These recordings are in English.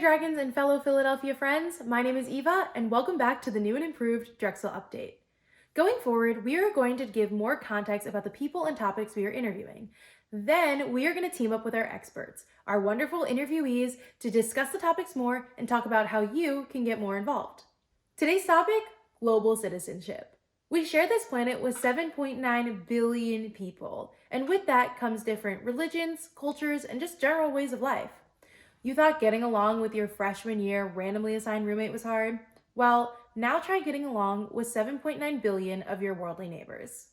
Dragons and fellow Philadelphia friends, my name is Eva, and welcome back to the new and improved Drexel Update. Going forward, we are going to give more context about the people and topics we are interviewing. Then we are going to team up with our experts, our wonderful interviewees, to discuss the topics more and talk about how you can get more involved. Today's topic, global citizenship. We share this planet with 7.9 billion people, and with that comes different religions, cultures, and just general ways of life. You thought getting along with your freshman year randomly assigned roommate was hard? Well, now try getting along with 7.9 billion of your worldly neighbors.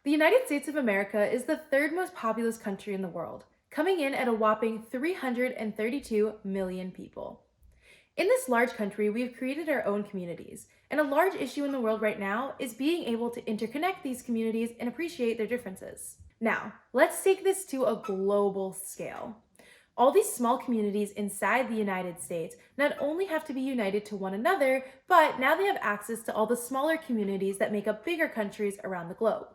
The United States of America is the third most populous country in the world, coming in at a whopping 332 million people. In this large country, we've created our own communities, and a large issue in the world right now is being able to interconnect these communities and appreciate their differences. Now, let's take this to a global scale. All these small communities inside the United States not only have to be united to one another, but now they have access to all the smaller communities that make up bigger countries around the globe.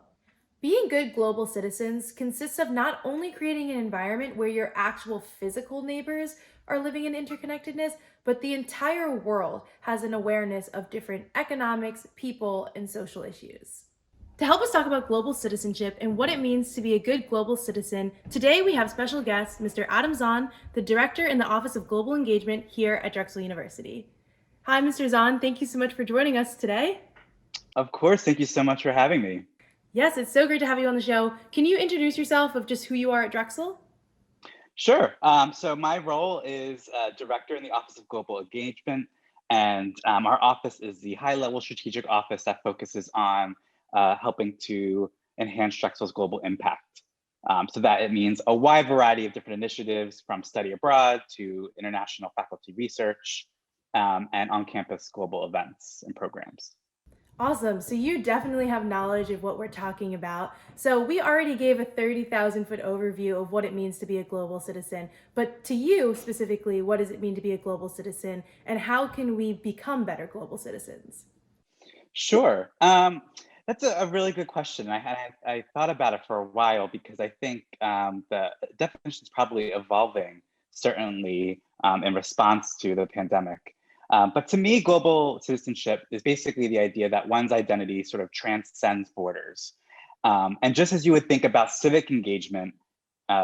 Being good global citizens consists of not only creating an environment where your actual physical neighbors are living in interconnectedness, but the entire world has an awareness of different economics, people, and social issues. To help us talk about global citizenship and what it means to be a good global citizen, today we have special guest, Mr. Zahn, the Director in the Office of Global Engagement here at Drexel University. Hi, Mr. Zahn. Thank you so much for joining us today. Of course. Thank you so much for having me. Yes, it's so great to have you on the show. Can you introduce yourself of just who you are at Drexel? Sure. So my role is Director in the Office of Global Engagement, and our office is the high-level strategic office that focuses on helping to enhance Drexel's global impact. So that it means a wide variety of different initiatives, from study abroad to international faculty research and on-campus global events and programs. Awesome. So you definitely have knowledge of what we're talking about. So we already gave a 30,000-foot overview of what it means to be a global citizen. But to you specifically, what does it mean to be a global citizen, and how can we become better global citizens? Sure. That's a really good question. I thought about it for a while because I think the definition is probably evolving, certainly in response to the pandemic. But to me, global citizenship is basically the idea that one's identity sort of transcends borders. And just as you would think about civic engagement,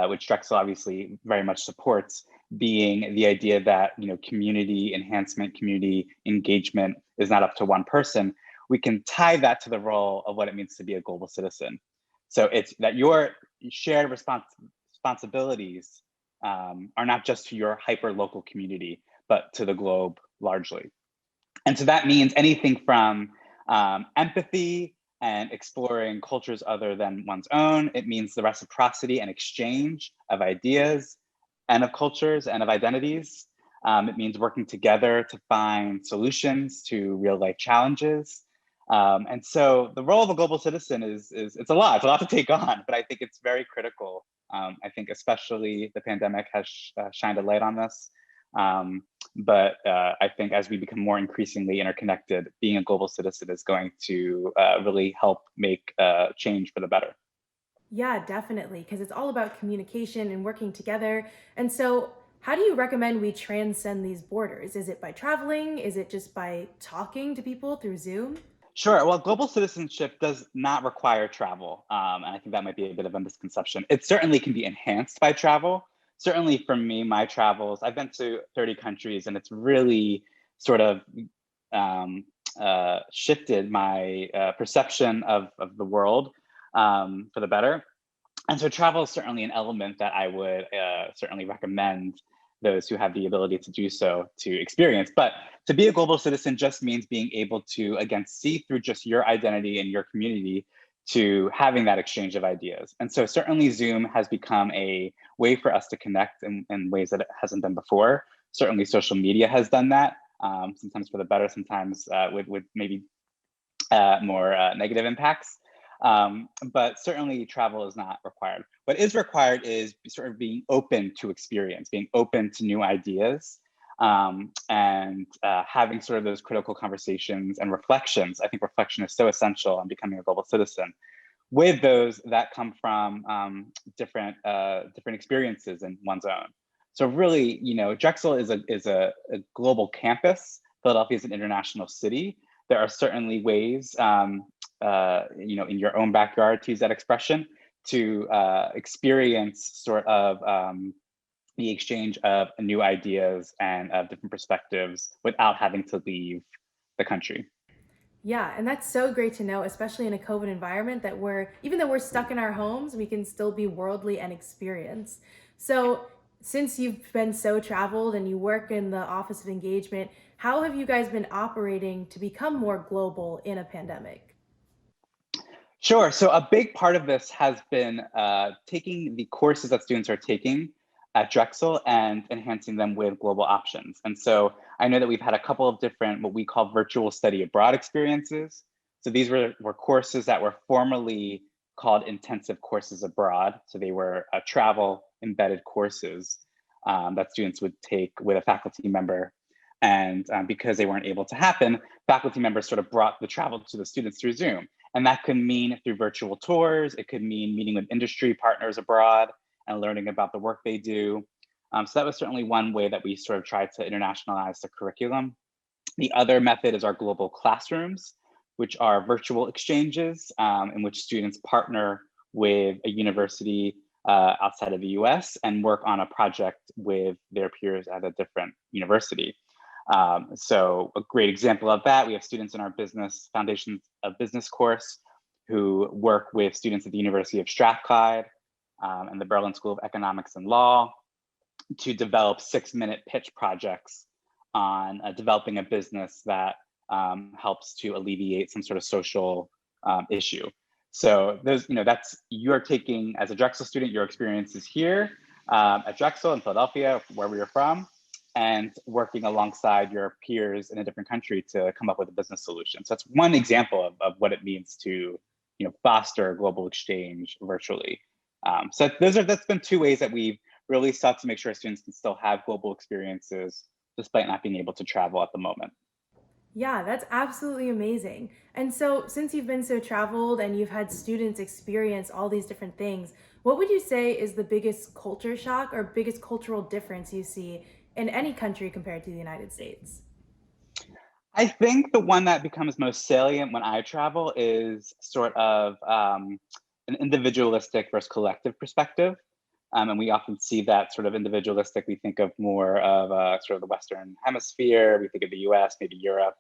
which Drexel obviously very much supports, being the idea that community enhancement, community engagement is not up to one person, we can tie that to the role of what it means to be a global citizen. So it's that your shared responsibilities are not just to your hyper-local community, but to the globe largely. And so that means anything from empathy and exploring cultures other than one's own. It means the reciprocity and exchange of ideas and of cultures and of identities. It means working together to find solutions to real life challenges. And so the role of a global citizen is it's a lot to take on, but I think it's very critical. I think especially the pandemic has shined a light on this. But I think as we become more increasingly interconnected, being a global citizen is going to really help make change for the better. Yeah, definitely, because it's all about communication and working together. And so, how do you recommend we transcend these borders? Is it by traveling? Is it just by talking to people through Zoom? Sure. Well, global citizenship does not require travel. And I think that might be a bit of a misconception. It certainly can be enhanced by travel. Certainly for me, my travels, I've been to 30 countries, and it's really sort of shifted my perception of the world for the better. And so travel is certainly an element that I would certainly recommend those who have the ability to do so to experience. But to be a global citizen just means being able to, again, see through just your identity and your community to having that exchange of ideas. And so certainly Zoom has become a way for us to connect in ways that it hasn't done before. Certainly social media has done that, sometimes for the better, sometimes with maybe more negative impacts. But certainly travel is not required. What is required is sort of being open to experience, being open to new ideas, and having sort of those critical conversations and reflections. I think reflection is so essential in becoming a global citizen. With those that come from different experiences in one's own. So really, Drexel is a global campus. Philadelphia is an international city. There are certainly ways, in your own backyard, to use that expression, to experience sort of the exchange of new ideas and different perspectives without having to leave the country. Yeah, and that's so great to know, especially in a COVID environment, that even though we're stuck in our homes, we can still be worldly and experience. So, since you've been so traveled and you work in the Office of Engagement, how have you guys been operating to become more global in a pandemic? Sure. So a big part of this has been taking the courses that students are taking at Drexel and enhancing them with global options. And so I know that we've had a couple of different, what we call virtual study abroad experiences. So these were courses that were formerly called intensive courses abroad. So they were travel embedded courses that students would take with a faculty member. And because they weren't able to happen, faculty members sort of brought the travel to the students through Zoom. And that could mean through virtual tours, it could mean meeting with industry partners abroad and learning about the work they do. So that was certainly one way that we sort of tried to internationalize the curriculum. The other method is our global classrooms, which are virtual exchanges in which students partner with a university outside of the US and work on a project with their peers at a different university. So a great example of that, we have students in our business foundations of business course who work with students at the University of Strathclyde and the Berlin School of Economics and Law to develop 6-minute pitch projects on developing a business that helps to alleviate some sort of social issue. So that's, you're taking, as a Drexel student, your experiences here at Drexel in Philadelphia, wherever you're from, and working alongside your peers in a different country to come up with a business solution. So that's one example of what it means to foster global exchange virtually. So that's been two ways that we've really sought to make sure students can still have global experiences despite not being able to travel at the moment. Yeah, that's absolutely amazing. And so, since you've been so traveled and you've had students experience all these different things, what would you say is the biggest culture shock or biggest cultural difference you see in any country compared to the United States? I think the one that becomes most salient when I travel is sort of an individualistic versus collective perspective. And we often see that sort of individualistic. We think of more of sort of the Western hemisphere. We think of the US, maybe Europe,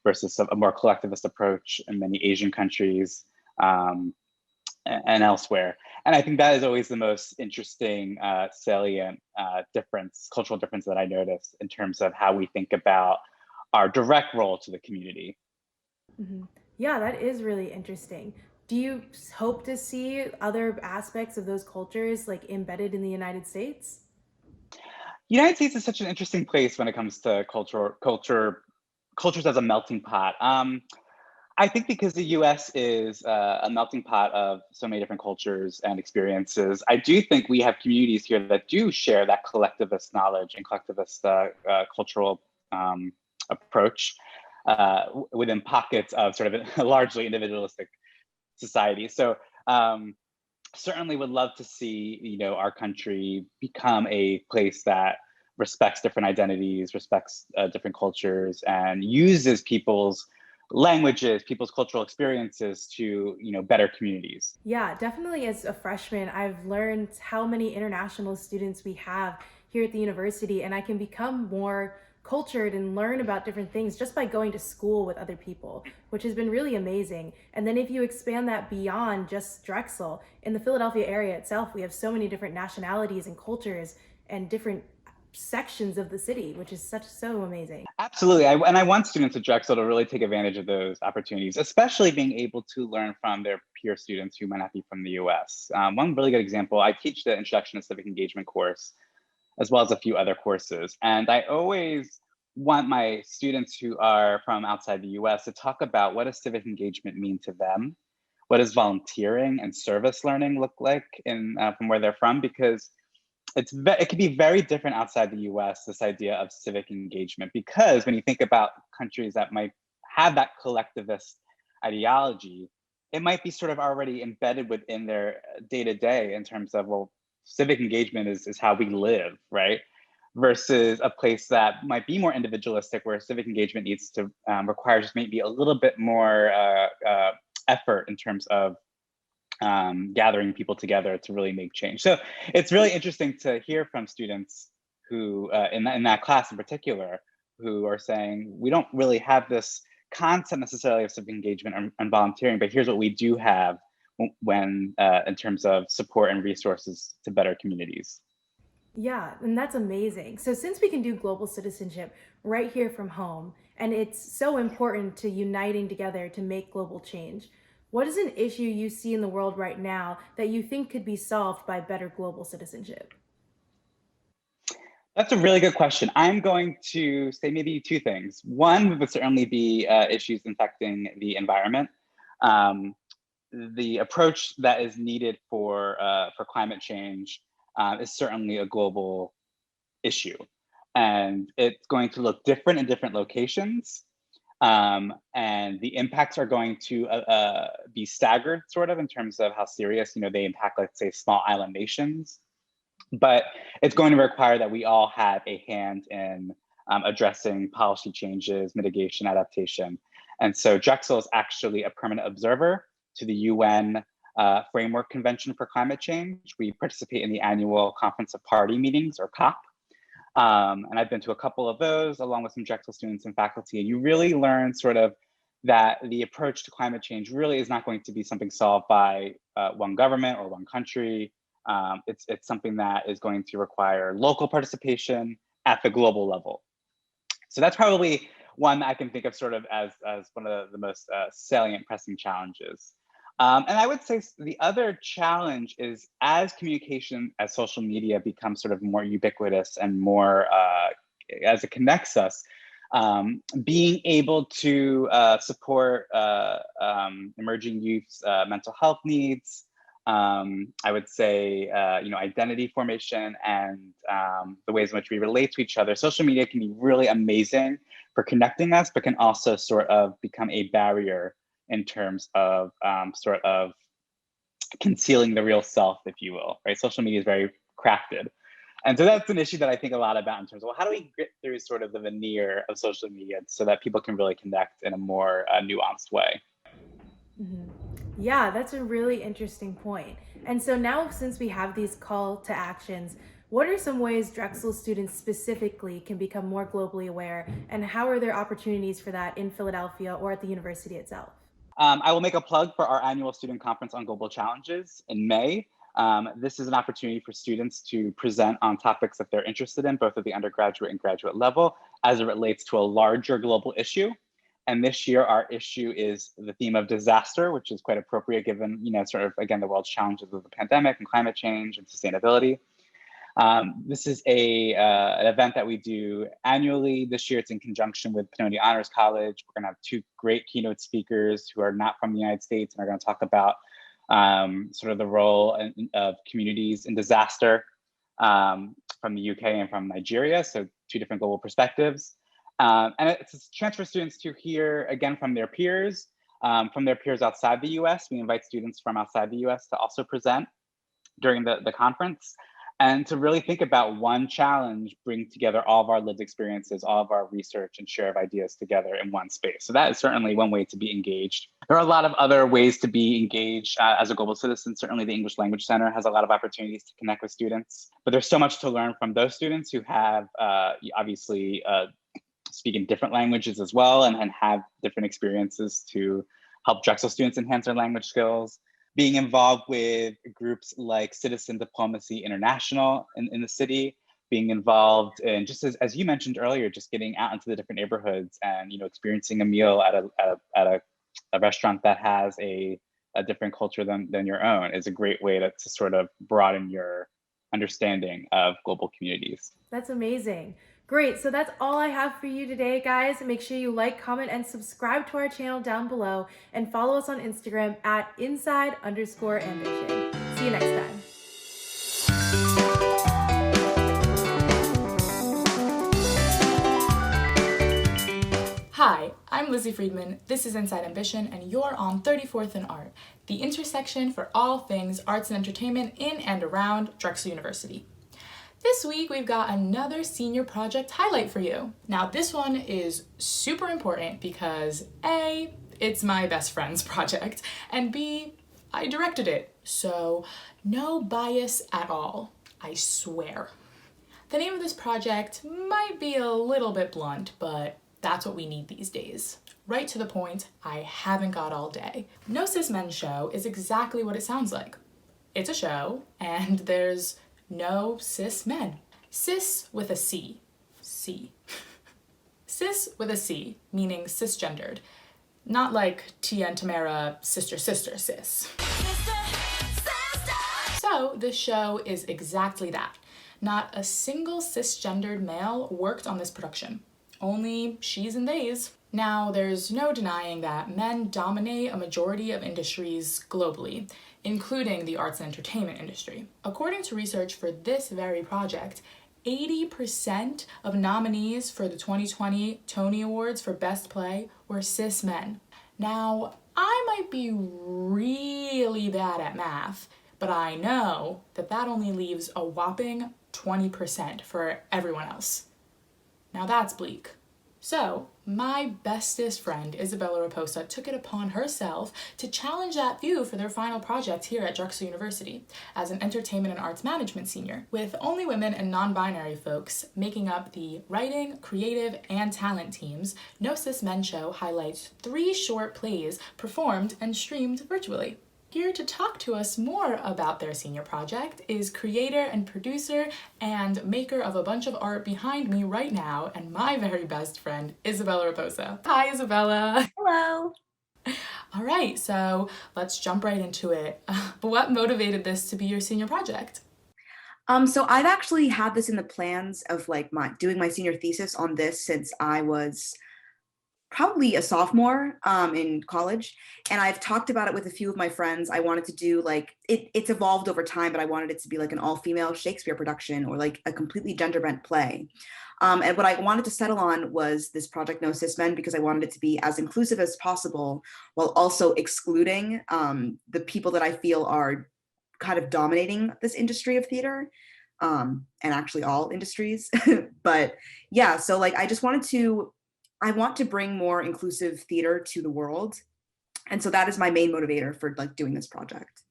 versus a more collectivist approach in many Asian countries and elsewhere. And I think that is always the most interesting, salient cultural difference that I notice in terms of how we think about our direct role to the community. Mhm. Yeah, that is really interesting. Do you hope to see other aspects of those cultures like embedded in the United States? United States is such an interesting place when it comes to cultures as a melting pot. I think because the U.S. is a melting pot of so many different cultures and experiences, I do think we have communities here that do share that collectivist knowledge and collectivist cultural approach within pockets of sort of a largely individualistic society. So certainly would love to see our country become a place that respects different identities, respects different cultures, and uses people's languages, people's cultural experiences to better communities. Yeah, definitely as a freshman, I've learned how many international students we have here at the university, and I can become more cultured and learn about different things just by going to school with other people, which has been really amazing. And then if you expand that beyond just Drexel, in the Philadelphia area itself, we have so many different nationalities and cultures and different sections of the city, which is so amazing. Absolutely. And I want students at Drexel to really take advantage of those opportunities, especially being able to learn from their peer students who might not be from the US. One really good example, I teach the Introduction to Civic Engagement course, as well as a few other courses. And I always want my students who are from outside the US to talk about what does civic engagement mean to them? What does volunteering and service learning look like from where they're from? Because it can be very different outside the US, this idea of civic engagement, because when you think about countries that might have that collectivist ideology, it might be sort of already embedded within their day to day in terms of, well, civic engagement is how we live, right? Versus a place that might be more individualistic, where civic engagement needs to require just maybe a little bit more effort in terms of gathering people together to really make change. So it's really interesting to hear from students who, in that class in particular, who are saying, we don't really have this concept necessarily of civic engagement and volunteering, but here's what we do have when in terms of support and resources to better communities. Yeah, and that's amazing. So, since we can do global citizenship right here from home, and it's so important to uniting together to make global change, what is an issue you see in the world right now that you think could be solved by better global citizenship? That's a really good question. I'm going to say maybe two things. One would certainly be issues affecting the environment. Um, the approach that is needed for climate change is certainly a global issue, and it's going to look different in different locations. And the impacts are going to be staggered, sort of, in terms of how serious, they impact, let's say, small island nations. But it's going to require that we all have a hand in addressing policy changes, mitigation, adaptation. And so Drexel is actually a permanent observer to the UN Framework Convention for Climate Change. We participate in the annual Conference of Party meetings, or COP. And I've been to a couple of those along with some Drexel students and faculty. And you really learn sort of that the approach to climate change really is not going to be something solved by one government or one country. It's something that is going to require local participation at the global level. So that's probably one that I can think of sort of as one of the most salient pressing challenges. And I would say the other challenge is, as communication, as social media becomes sort of more ubiquitous and more as it connects us, being able to support emerging youth's mental health needs, I would say, identity formation, and the ways in which we relate to each other. Social media can be really amazing for connecting us, but can also sort of become a barrier in terms of sort of concealing the real self, if you will, right? Social media is very crafted. And so that's an issue that I think a lot about in terms of, well, how do we get through sort of the veneer of social media so that people can really connect in a more nuanced way? Mhm. Yeah, that's a really interesting point. And so now, since we have these call to actions, what are some ways Drexel students specifically can become more globally aware, and how are there opportunities for that in Philadelphia or at the university itself? I will make a plug for our annual student conference on global challenges in May. This is an opportunity for students to present on topics that they're interested in, both at the undergraduate and graduate level, as it relates to a larger global issue. And this year, our issue is the theme of disaster, which is quite appropriate given, sort of, again, the world's challenges with the pandemic and climate change and sustainability. This is an event that we do annually. This year, it's in conjunction with Pennoni Honors College. We're going to have two great keynote speakers who are not from the United States and are going to talk about sort of the role of communities in disaster from the UK and from Nigeria. So two different global perspectives. And it's a chance for students to hear, again, from their peers outside the US. We invite students from outside the US to also present during the conference, and to really think about one challenge, bring together all of our lived experiences, all of our research and share of ideas together in one space. So that is certainly one way to be engaged. There are a lot of other ways to be engaged as a global citizen. Certainly the English Language Center has a lot of opportunities to connect with students, but there's so much to learn from those students who have obviously speak in different languages as well, and have different experiences to help Drexel students enhance their language skills. Being involved with groups like Citizen Diplomacy International in the city, being involved in, just as you mentioned earlier, just getting out into the different neighborhoods and experiencing a meal at a restaurant that has a different culture than your own is a great way to sort of broaden your understanding of global communities. That's amazing. Great. So that's all I have for you today, guys. Make sure you like, comment, and subscribe to our channel down below, and follow us on Instagram at inside_ambition. See you next time. Lizzy Friedman, this is Inside Ambition, and you're on 34th in Art, the intersection for all things arts and entertainment in and around Drexel University. This week, we've got another senior project highlight for you. Now, this one is super important because A, it's my best friend's project, and B, I directed it, so no bias at all, I swear. The name of this project might be a little bit blunt, but that's what we need these days. Right to the point, I haven't got all day. No Cis Men show is exactly what it sounds like. It's a show, and there's no cis men. Cis with a C. C. Cis with a C, meaning cis-gendered. Not like Tia and Tamara, sister, sister, cis. So this show is exactly that. Not a single cisgendered male worked on this production. Only she's and theys. Now, there's no denying that men dominate a majority of industries globally, including the arts and entertainment industry. According to research for this very project, 80% of nominees for the 2020 Tony Awards for Best Play were cis men. Now, I might be really bad at math, but I know that that only leaves a whopping 20% for everyone else. Now that's bleak. So, my bestest friend, Isabella Raposa, took it upon herself to challenge that view for their final project here at Drexel University as an entertainment and arts management senior. With only women and non-binary folks making up the writing, creative, and talent teams, No Cis Men Show highlights 3 short plays performed and streamed virtually. Here to talk to us more about their senior project is creator and producer and maker of a bunch of art behind me right now, and my very best friend, Isabella Raposa. Hi, Isabella. Hello. All right, so let's jump right into it. What motivated this to be your senior project? So I've actually had this in the plans of doing my senior thesis on this since I was probably a sophomore in college, and I've talked about it with a few of my friends. I wanted to do it's evolved over time, but I wanted it to be like an all-female Shakespeare production or like a completely gender-bent play. And what I wanted to settle on was this project No Cis Men because I wanted it to be as inclusive as possible while also excluding the people that I feel are kind of dominating this industry of theater, and actually all industries. But yeah, so I want to bring more inclusive theater to the world. And so that is my main motivator for doing this project.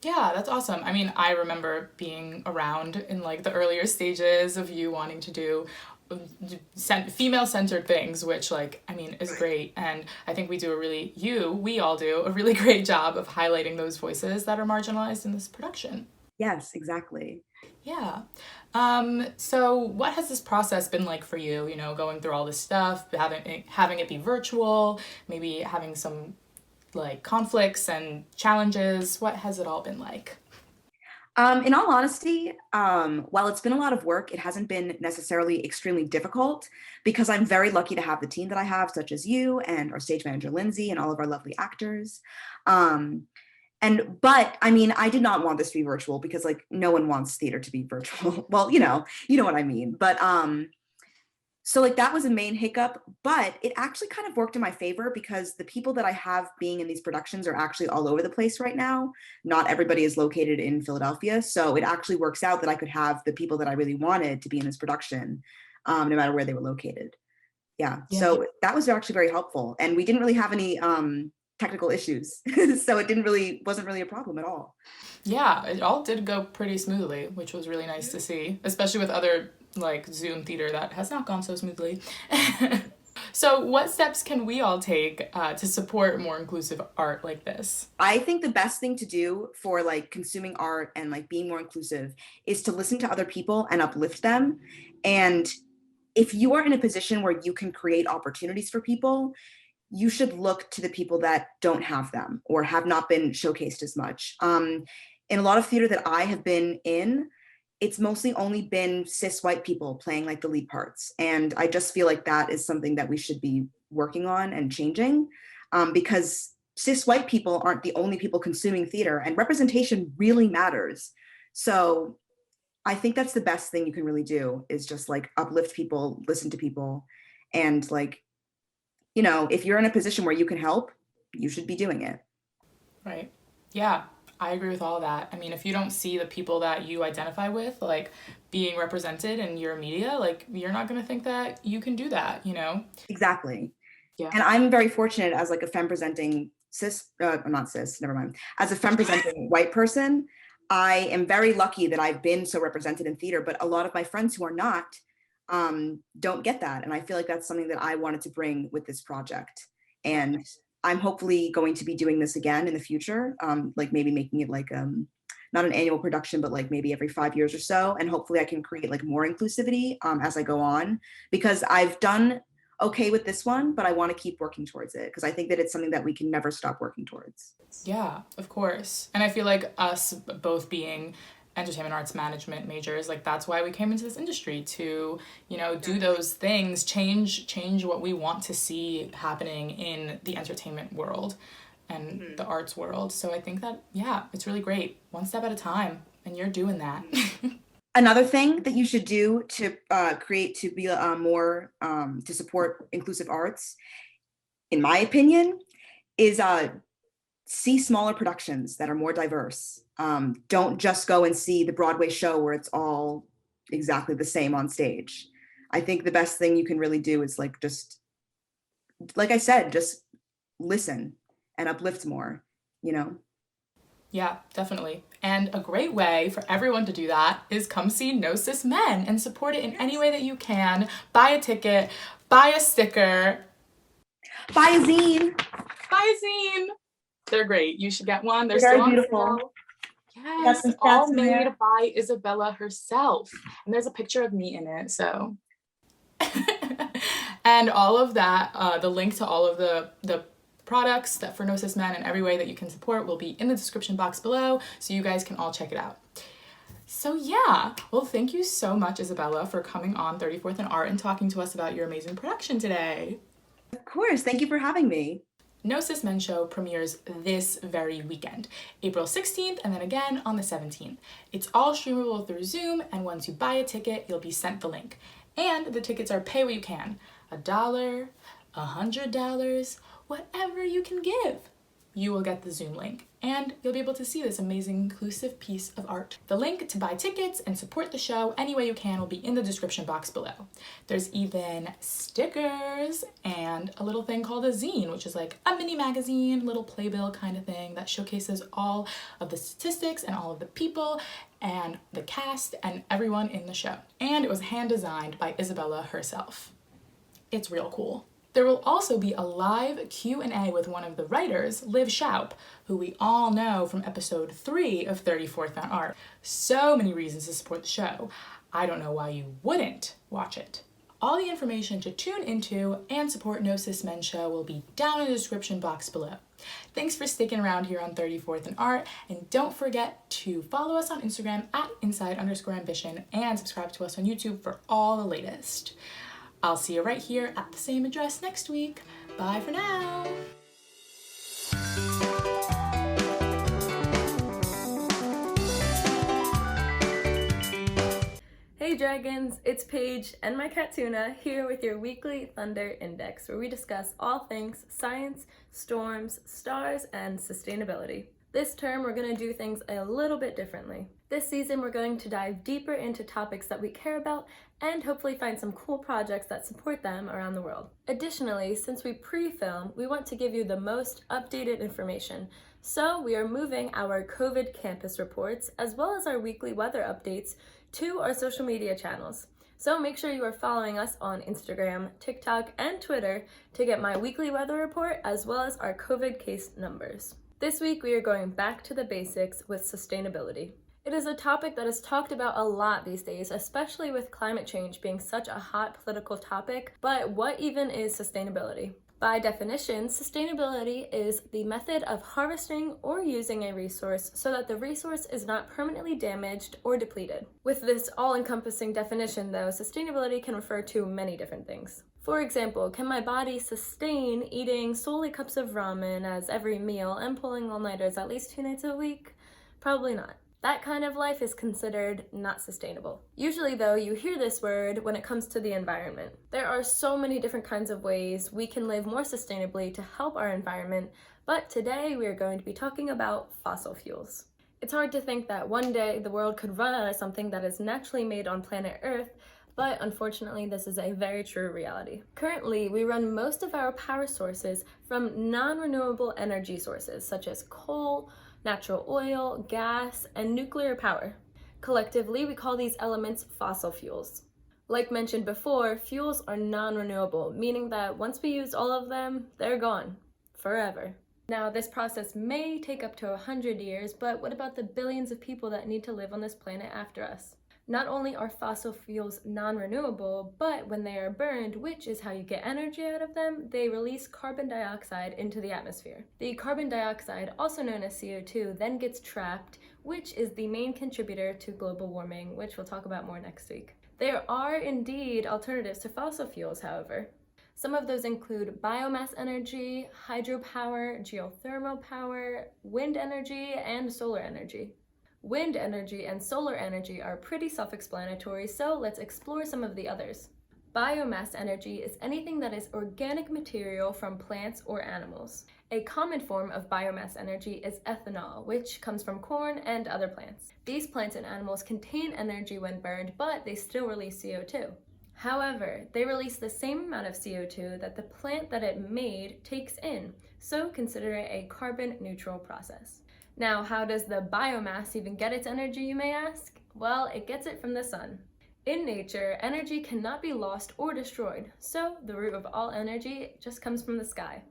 Yeah, that's awesome. I mean, I remember being around in the earlier stages of you wanting to do female-centered things, which is great. And I think we all do a really great job of highlighting those voices that are marginalized in this production. Yes, exactly. Yeah. So what has this process been like for you, going through all this stuff, having it be virtual, maybe having some conflicts and challenges? What has it all been like? In all honesty, while it's been a lot of work, it hasn't been necessarily extremely difficult because I'm very lucky to have the team that I have, such as you and our stage manager, Lindsay, and all of our lovely actors. But I mean, I did not want this to be virtual because no one wants theater to be virtual. Well, you know what I mean. But so that was a main hiccup, but it actually kind of worked in my favor because the people that I have being in these productions are actually all over the place right now. Not everybody is located in Philadelphia. So it actually works out that I could have the people that I really wanted to be in this production, no matter where they were located. Yeah. So that was actually very helpful. And we didn't really have any technical issues. So it wasn't really a problem at all. Yeah, it all did go pretty smoothly, which was really nice to see, especially with other Zoom theater that has not gone so smoothly. So what steps can we all take to support more inclusive art like this? I think the best thing to do for consuming art and being more inclusive is to listen to other people and uplift them. And if you are in a position where you can create opportunities for people, you should look to the people that don't have them or have not been showcased as much. In a lot of theater that I have been in, it's mostly only been cis white people playing the lead parts. And I just feel like that is something that we should be working on and changing, because cis white people aren't the only people consuming theater, and representation really matters. So I think that's the best thing you can really do is just uplift people, listen to people, and you know, if you're in a position where you can help, you should be doing it. Right. Yeah, I agree with all that. I mean, if you don't see the people that you identify with, like, being represented in your media, like, you're not going to think that you can do that, you know? Exactly. Yeah. And I'm very fortunate as like a femme presenting not cis, never mind. As a femme presenting white person, I am very lucky that I've been so represented in theater, but a lot of my friends who are not don't get that. And I feel like that's something that I wanted to bring with this project. And I'm hopefully going to be doing this again in the future, like maybe making it like not an annual production, but like maybe every 5 years or so. And hopefully I can create like more inclusivity as I go on, because I've done okay with this one, but I want to keep working towards it because I think that it's something that we can never stop working towards. Yeah, of course. And I feel like us both being entertainment arts management majors, like that's why we came into this industry, to, you know, do those things, change what we want to see happening in the entertainment world and the arts world. So I think that, yeah, it's really great. One step at a time, and you're doing that. Another thing that you should do to create to be more to support inclusive arts, in my opinion, is see smaller productions that are more diverse. Don't just go and see the Broadway show where it's all exactly the same on stage. I think the best thing you can really do is like, just like I said, just listen and uplift more, you know? Yeah, definitely. And a great way for everyone to do that is come see No Cis Men and support it in any way that you can. Buy a ticket, buy a sticker, buy a zine. Buy a zine. They're great. You should get one. They're Very still on beautiful. sale. Yes, all made by Isabella herself. And there's a picture of me in it, so. And all of that, the link to all of the products that for No Cis Men and every way that you can support will be in the description box below, so you guys can all check it out. So yeah, well, thank you so much, Isabella, for coming on 34th and Art and talking to us about your amazing production today. Of course, thank you for having me. No Cis Men Show premieres this very weekend, April 16th, and then again on the 17th. It's all streamable through Zoom, and once you buy a ticket, you'll be sent the link. And the tickets are pay what you can. $1, $100, whatever you can give. You will get the Zoom link, and you'll be able to see this amazing inclusive piece of art. The link to buy tickets and support the show any way you can will be in the description box below. There's even stickers and a little thing called a zine, which is like a mini magazine, little playbill kind of thing that showcases all of the statistics and all of the people and the cast and everyone in the show. And it was hand designed by Isabella herself. It's real cool. There will also be a live Q&A with one of the writers, Liv Schaup, who we all know from episode 3 of 34th on Art. So many reasons to support the show. I don't know why you wouldn't watch it. All the information to tune into and support No Cis Men Show will be down in the description box below. Thanks for sticking around here on 34th and Art, and don't forget to follow us on Instagram at inside_ambition and subscribe to us on YouTube for all the latest. I'll see you right here at the same address next week. Bye for now. Hey dragons, it's Paige and my cat Tuna here with your weekly Thunder Index, where we discuss all things science, storms, stars, and sustainability. This term, we're going to do things a little bit differently. This season, we're going to dive deeper into topics that we care about and hopefully find some cool projects that support them around the world. Additionally, since we pre-film, we want to give you the most updated information. So we are moving our COVID campus reports as well as our weekly weather updates to our social media channels. So make sure you are following us on Instagram, TikTok, and Twitter to get my weekly weather report as well as our COVID case numbers. This week, we are going back to the basics with sustainability. It is a topic that is talked about a lot these days, especially with climate change being such a hot political topic. But what even is sustainability? By definition, sustainability is the method of harvesting or using a resource so that the resource is not permanently damaged or depleted. With this all-encompassing definition, though, sustainability can refer to many different things. For example, can my body sustain eating solely cups of ramen as every meal and pulling all-nighters at least 2 nights a week? Probably not. That kind of life is considered not sustainable. Usually though, you hear this word when it comes to the environment. There are so many different kinds of ways we can live more sustainably to help our environment, but today we are going to be talking about fossil fuels. It's hard to think that one day the world could run out of something that is naturally made on planet Earth, but unfortunately this is a very true reality. Currently, we run most of our power sources from non-renewable energy sources such as coal, natural oil, gas, and nuclear power. Collectively, we call these elements fossil fuels. Like mentioned before, fuels are non-renewable, meaning that once we use all of them, they're gone, forever. Now, this process may take up to 100 years, but what about the billions of people that need to live on this planet after us? Not only are fossil fuels non-renewable, but when they are burned, which is how you get energy out of them, they release carbon dioxide into the atmosphere. The carbon dioxide, also known as CO2, then gets trapped, which is the main contributor to global warming, which we'll talk about more next week. There are indeed alternatives to fossil fuels, however. Some of those include biomass energy, hydropower, geothermal power, wind energy, and solar energy. Wind energy and solar energy are pretty self-explanatory, so let's explore some of the others. Biomass energy is anything that is organic material from plants or animals. A common form of biomass energy is ethanol, which comes from corn and other plants. These plants and animals contain energy when burned, but they still release CO2. However, they release the same amount of CO2 that the plant that it made takes in, so consider it a carbon neutral process. Now, how does the biomass even get its energy, you may ask? Well, it gets it from the sun. In nature, energy cannot be lost or destroyed, so the root of all energy just comes from the sky.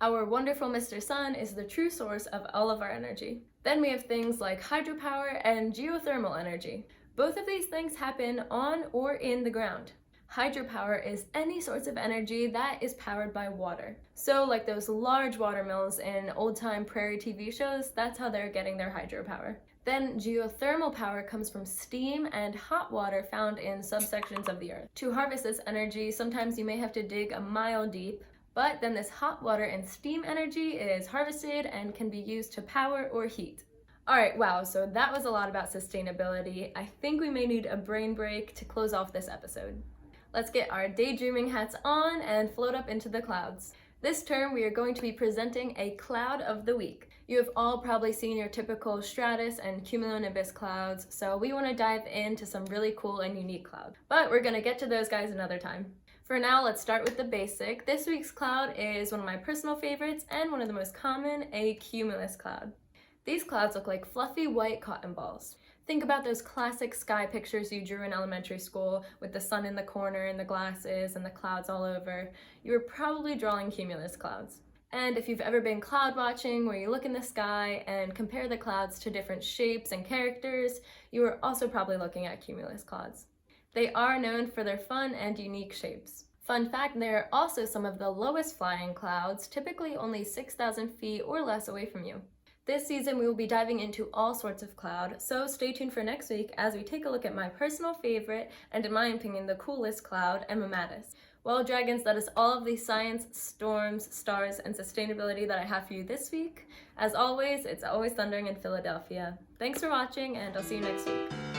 Our wonderful Mr. Sun is the true source of all of our energy. Then we have things like hydropower and geothermal energy. Both of these things happen on or in the ground. Hydropower is any source of energy that is powered by water. So like those large water mills in old-time prairie TV shows, that's how they're getting their hydropower. Then geothermal power comes from steam and hot water found in subsections of the earth. To harvest this energy, sometimes you may have to dig a mile deep, but then this hot water and steam energy is harvested and can be used to power or heat. Alright, wow, so that was a lot about sustainability. I think we may need a brain break to close off this episode. Let's get our daydreaming hats on and float up into the clouds. This term, we are going to be presenting a cloud of the week. You have all probably seen your typical stratus and cumulonimbus clouds, so we want to dive into some really cool and unique clouds. But we're going to get to those guys another time. For now, let's start with the basic. This week's cloud is one of my personal favorites and one of the most common, a cumulus cloud. These clouds look like fluffy white cotton balls. Think about those classic sky pictures you drew in elementary school with the sun in the corner and the glasses and the clouds all over. You were probably drawing cumulus clouds. And if you've ever been cloud watching where you look in the sky and compare the clouds to different shapes and characters, you are also probably looking at cumulus clouds. They are known for their fun and unique shapes. Fun fact, they are also some of the lowest flying clouds, typically only 6,000 feet or less away from you. This season, we will be diving into all sorts of cloud, so stay tuned for next week as we take a look at my personal favorite, and in my opinion, the coolest cloud, Emma Mattis. Well, dragons, that is all of the science, storms, stars, and sustainability that I have for you this week. As always, it's always thundering in Philadelphia. Thanks for watching, and I'll see you next week.